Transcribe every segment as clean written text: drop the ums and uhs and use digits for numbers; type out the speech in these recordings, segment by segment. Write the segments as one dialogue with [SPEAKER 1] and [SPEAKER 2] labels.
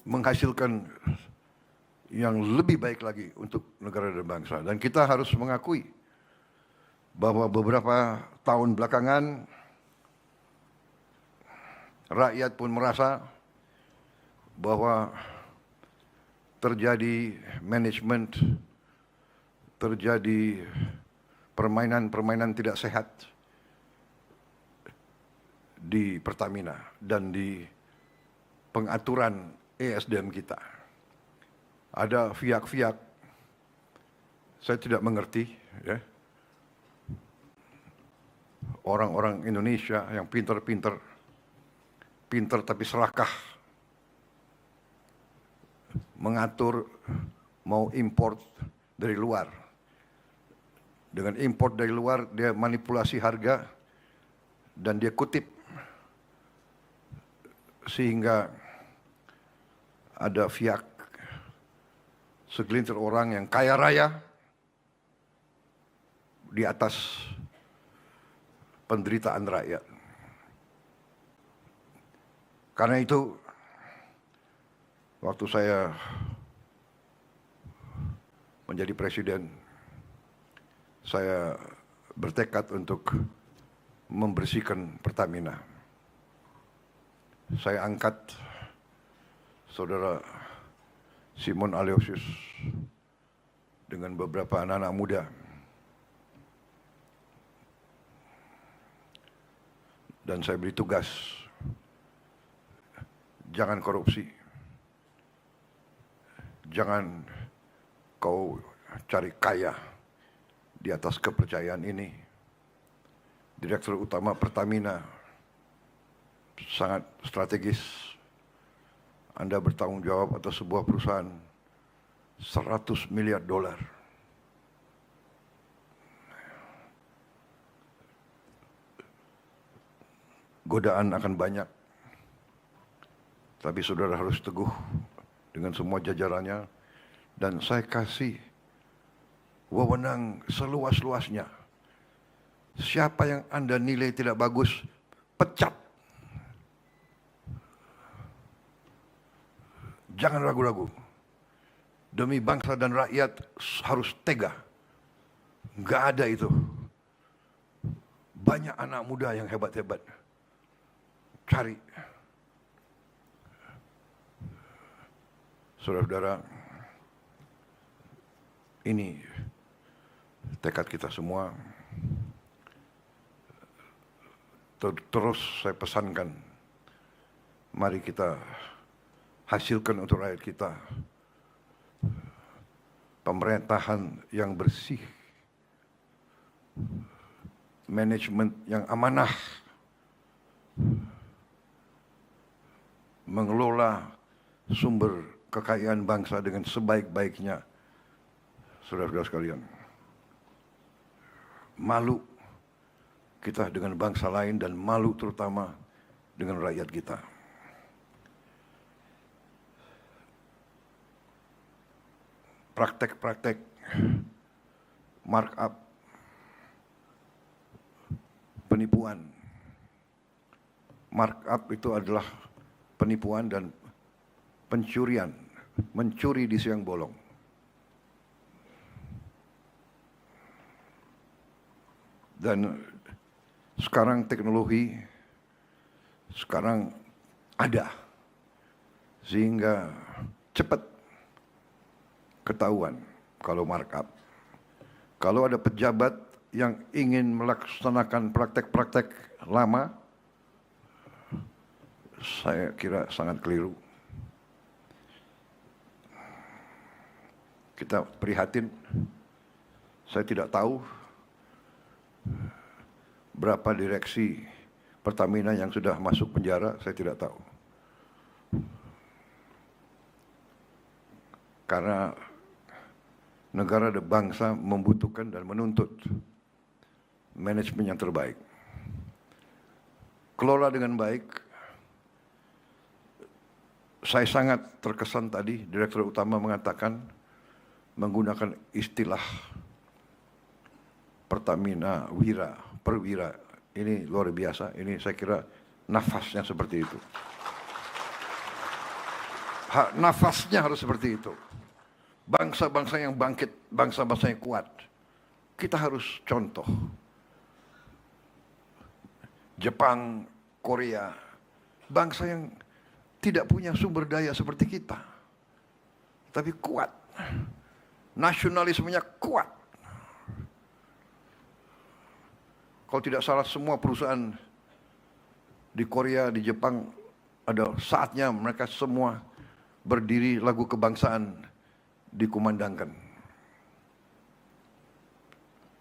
[SPEAKER 1] menghasilkan yang lebih baik lagi untuk negara dan bangsa. Dan kita harus mengakui bahwa beberapa tahun belakangan rakyat pun merasa bahwa terjadi manajemen, terjadi permainan-permainan tidak sehat di Pertamina dan di pengaturan ESDM kita. Ada pihak-pihak, saya tidak mengerti, ya, orang-orang Indonesia yang pintar tapi serakah, mengatur mau import dari luar. Dengan import dari luar, dia manipulasi harga dan dia kutip sehingga ada pihak segelintir orang yang kaya raya di atas penderitaan rakyat. Karena itu, waktu saya menjadi presiden, saya bertekad untuk membersihkan Pertamina. Saya angkat saudara Simon Aleosius dengan beberapa anak-anak muda. Dan saya beri tugas, jangan korupsi. Jangan kau cari kaya di atas kepercayaan ini. Direktur Utama Pertamina sangat strategis. Anda bertanggung jawab atas sebuah perusahaan $100 miliar. Godaan akan banyak, tapi saudara harus teguh dengan semua jajarannya, dan saya kasih wewenang seluas-luasnya. Siapa yang Anda nilai tidak bagus, pecat. Jangan ragu-ragu. Demi bangsa dan rakyat harus tega. Nggak ada itu. Banyak anak muda yang hebat-hebat. Cari. Saudara-saudara, ini tekad kita semua. Terus saya pesankan, mari kita hasilkan untuk rakyat kita pemerintahan yang bersih, manajemen yang amanah, mengelola sumber kekayaan bangsa dengan sebaik-baiknya. Saudara-saudara sekalian, malu kita dengan bangsa lain dan malu terutama dengan rakyat kita. Praktek-praktek markup, penipuan. Markup itu adalah penipuan dan pencurian, mencuri di siang bolong. Dan sekarang teknologi ada, sehingga cepat ketahuan kalau markup. Kalau ada pejabat yang ingin melaksanakan praktek-praktek lama, saya kira sangat keliru. Kita prihatin. Saya tidak tahu berapa direksi Pertamina yang sudah masuk penjara, saya tidak tahu. Karena negara dan bangsa membutuhkan dan menuntut manajemen yang terbaik. Kelola dengan baik. Saya sangat terkesan tadi Direktur Utama mengatakan, menggunakan istilah Pertamina perwira. Ini luar biasa, ini saya kira nafasnya seperti itu. Nafasnya harus seperti itu. Bangsa-bangsa yang bangkit, bangsa-bangsa yang kuat. Kita harus contoh. Jepang, Korea, bangsa yang tidak punya sumber daya seperti kita. Tapi kuat. Nasionalismenya kuat. Kalau tidak salah semua perusahaan di Korea, di Jepang, ada saatnya mereka semua berdiri lagu kebangsaan dikumandangkan.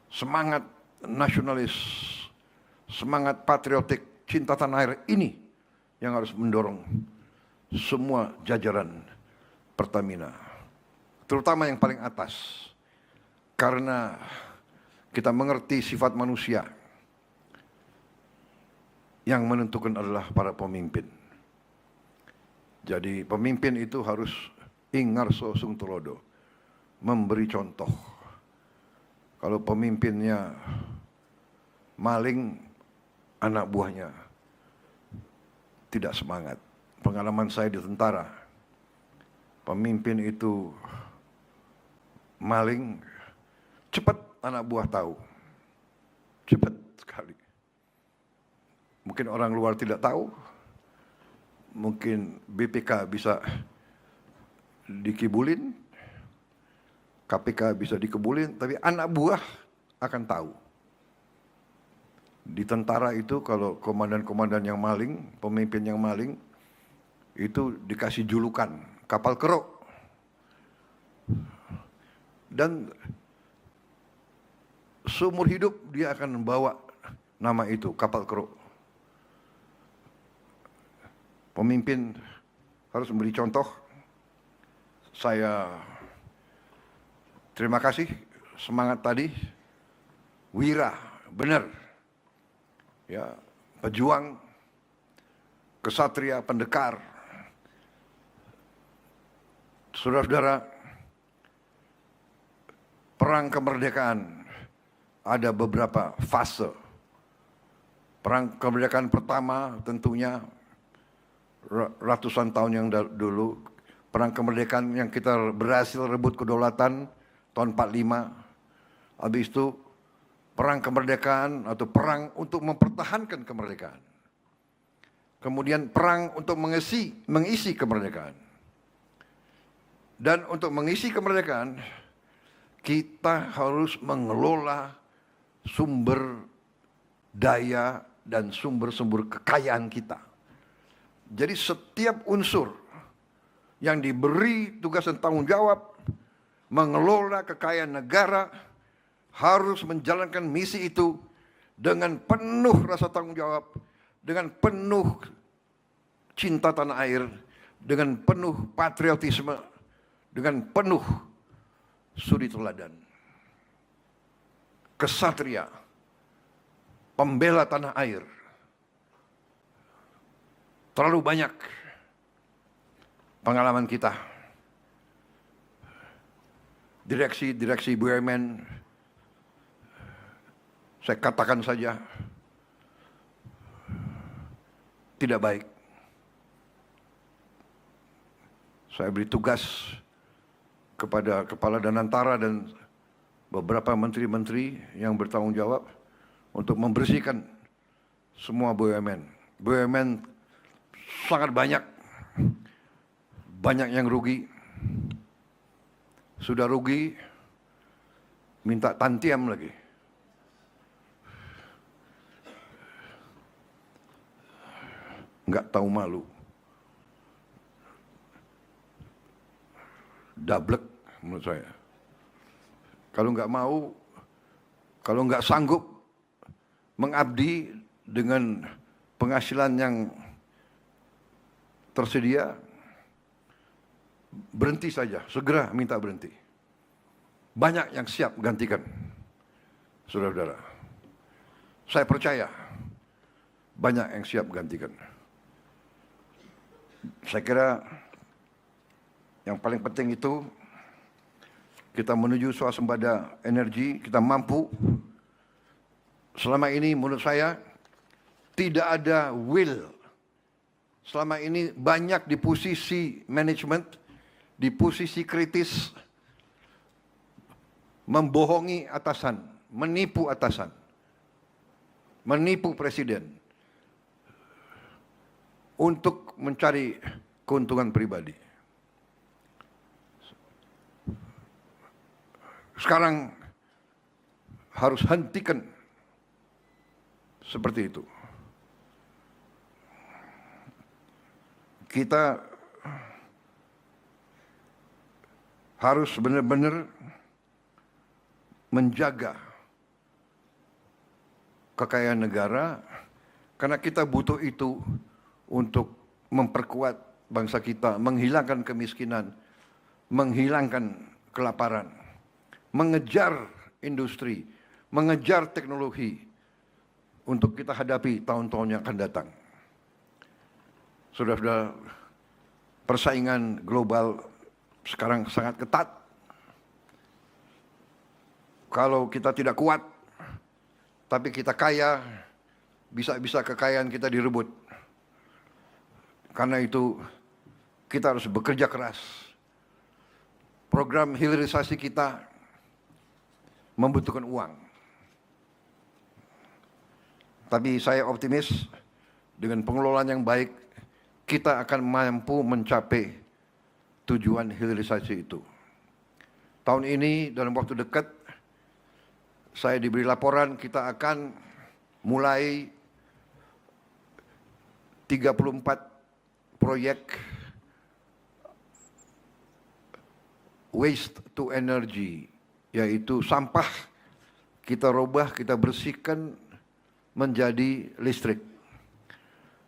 [SPEAKER 1] Semangat nasionalis, semangat patriotik, cinta tanah air ini yang harus mendorong semua jajaran Pertamina. Terutama yang paling atas. Karena kita mengerti sifat manusia. Yang menentukan adalah para pemimpin. Jadi pemimpin itu harus ingarso sung tulodo, memberi contoh. Kalau pemimpinnya maling, anak buahnya tidak semangat. Pengalaman saya di tentara, pemimpin itu maling, cepat anak buah tahu. Cepat sekali. Mungkin orang luar tidak tahu, mungkin BPK bisa dikibulin, KPK bisa dikibulin, tapi anak buah akan tahu. Di tentara itu kalau komandan-komandan yang maling, pemimpin yang maling, itu dikasih julukan kapal keruk. Dan seumur hidup dia akan membawa nama itu, kapal keruk. Pemimpin harus memberi contoh. Saya terima kasih semangat tadi. Wira, benar. Ya, pejuang, kesatria, pendekar. Saudara-saudara, perang kemerdekaan ada beberapa fase. Perang kemerdekaan pertama tentunya ratusan tahun yang dulu, perang kemerdekaan yang kita berhasil rebut kedaulatan tahun 45. Habis itu perang kemerdekaan atau perang untuk mempertahankan kemerdekaan. Kemudian perang untuk mengisi kemerdekaan. Dan untuk mengisi kemerdekaan, kita harus mengelola sumber daya dan sumber-sumber kekayaan kita. Jadi setiap unsur yang diberi tugas dan tanggung jawab mengelola kekayaan negara harus menjalankan misi itu dengan penuh rasa tanggung jawab, dengan penuh cinta tanah air, dengan penuh patriotisme, dengan penuh suri teladan. Kesatria, pembela tanah air. Terlalu banyak pengalaman kita. Direksi BUMN, saya katakan saja, tidak baik. Saya beri tugas kepada Kepala Danantara dan beberapa menteri-menteri yang bertanggung jawab untuk membersihkan semua BUMN. BUMN sangat banyak yang rugi. Sudah rugi, minta tantiam lagi. Nggak tahu malu. Dablek menurut saya. Kalau nggak mau, kalau nggak sanggup mengabdi dengan penghasilan yang tersedia, berhenti saja, segera minta berhenti. Banyak yang siap gantikan, saudara-saudara. Saya percaya, banyak yang siap gantikan. Saya kira yang paling penting itu, kita menuju swasembada energi, kita mampu. Selama ini menurut saya, tidak ada will selama ini banyak di posisi manajemen, di posisi kritis, membohongi atasan, menipu atasan, menipu presiden untuk mencari keuntungan pribadi. Sekarang harus hentikan seperti itu. Kita harus benar-benar menjaga kekayaan negara, karena kita butuh itu untuk memperkuat bangsa kita, menghilangkan kemiskinan, menghilangkan kelaparan, mengejar industri, mengejar teknologi untuk kita hadapi tahun-tahun yang akan datang. Saudara-saudara, persaingan global sekarang sangat ketat. Kalau kita tidak kuat, tapi kita kaya, bisa-bisa kekayaan kita direbut. Karena itu, kita harus bekerja keras. Program hilirisasi kita membutuhkan uang. Tapi saya optimis, dengan pengelolaan yang baik, kita akan mampu mencapai tujuan hilirisasi itu. Tahun ini, dalam waktu dekat, saya diberi laporan kita akan mulai 34 proyek waste to energy, yaitu sampah kita rubah, kita bersihkan menjadi listrik.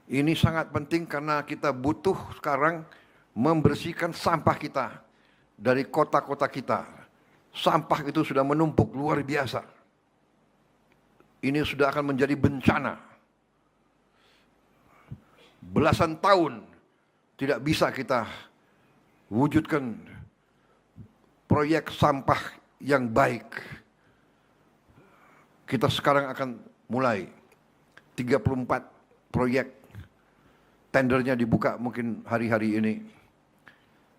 [SPEAKER 1] Ini sangat penting karena kita butuh sekarang membersihkan sampah kita dari kota-kota kita. Sampah itu sudah menumpuk luar biasa. Ini sudah akan menjadi bencana. Belasan tahun tidak bisa kita wujudkan proyek sampah yang baik. Kita sekarang akan mulai 34 proyek. Tendernya dibuka mungkin hari-hari ini.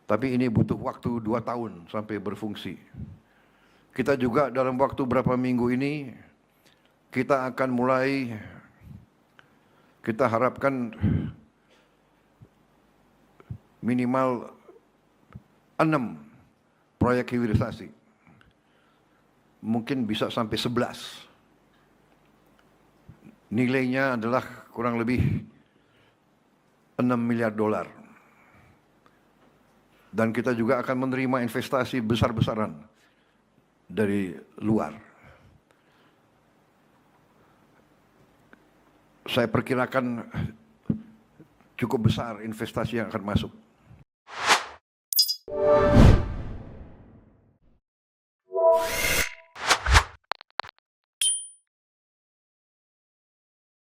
[SPEAKER 1] Tapi ini butuh waktu 2 tahun sampai berfungsi. Kita juga dalam waktu berapa minggu ini, kita akan mulai, kita harapkan minimal 6 proyek hilirisasi. Mungkin bisa sampai 11. Nilainya adalah kurang lebih 6 miliar dolar. Dan kita juga akan menerima investasi besar-besaran dari luar. Saya perkirakan cukup besar investasi yang akan masuk.